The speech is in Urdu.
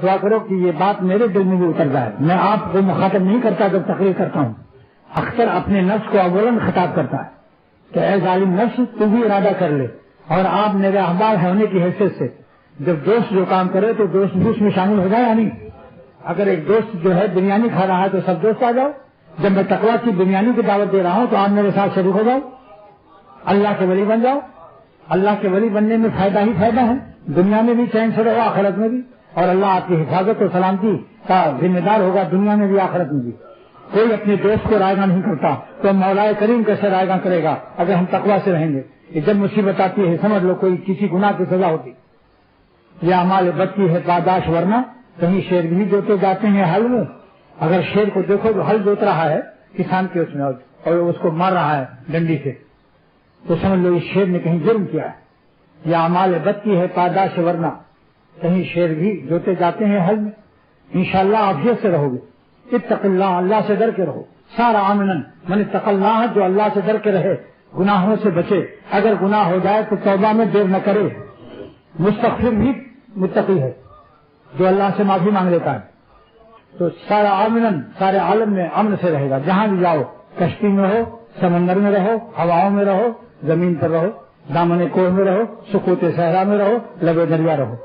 دعا کرو کہ یہ بات میرے دل میں بھی اتر جائے. میں آپ کو مخاطب نہیں کرتا جب تقریر کرتا ہوں، اکثر اپنے نفس کو اولاً خطاب کرتا ہے کہ اے ظالم نفس تو بھی ارادہ کر لے، اور آپ میرے احباب ہونے کی حیثیت سے جب دوست جو کام کرے تو دوست میں شامل ہو جائے. یعنی اگر ایک دوست جو ہے بریانی کھا رہا ہے تو سب دوست آ جاؤ. جب میں تقویٰ کی بریانی کی دعوت دے رہا ہوں تو آپ میرے ساتھ شریک ہو جاؤ، اللہ کے ولی بن جاؤ. اللہ کے ولی بننے میں فائدہ ہی فائدہ ہے، دنیا میں بھی چین سے رہو، آخرت میں بھی، اور اللہ آپ کی حفاظت و سلامتی کا ذمہ دار ہوگا دنیا میں بھی آخرت میں بھی. کوئی اپنے دوست کو رائے گاں نہیں کرتا تو مولا کریم کیسے رائے گاں کرے گا اگر ہم تقویٰ سے رہیں گے. جب مصیبت آتی ہے سمجھ لو کوئی کسی گناہ کی سزا ہوتی، یا اعمال بد کی ہے پاداش، ورنہ کہیں شیر بھی جوتے جاتے ہیں حل میں. اگر شیر کو دیکھو جو حل جوت رہا ہے کسان کے اس میں اور اس کو مار رہا ہے ڈنڈی سے، تو سمجھ لو اس شیر نے کہیں جرم کیا ہے. یا اعمال بد کی ہے پاداش، ورنہ کہیں شیر بھی جوتے جاتے ہیں حل میں. انشاءاللہ عافیت سے رہو گے. اتق اللہ، اللہ سے ڈر کے رہو. سارا آمنن من اتق اللہ، جو اللہ سے ڈر کے رہے گناہوں سے بچے. اگر گناہ ہو جائے تو توبہ میں دیر نہ کرے. مستغفر بھی متقی ہے جو اللہ سے معافی مانگ لیتا ہے. تو سارا آمنن، سارے عالم میں امن سے رہے گا. جہاں بھی جاؤ، کشتی میں رہو، سمندر میں رہو، ہواؤں میں رہو، زمین پر رہو، دامن کوہ میں رہو، سکوت صحرا میں رہو، لبے دریا رہو.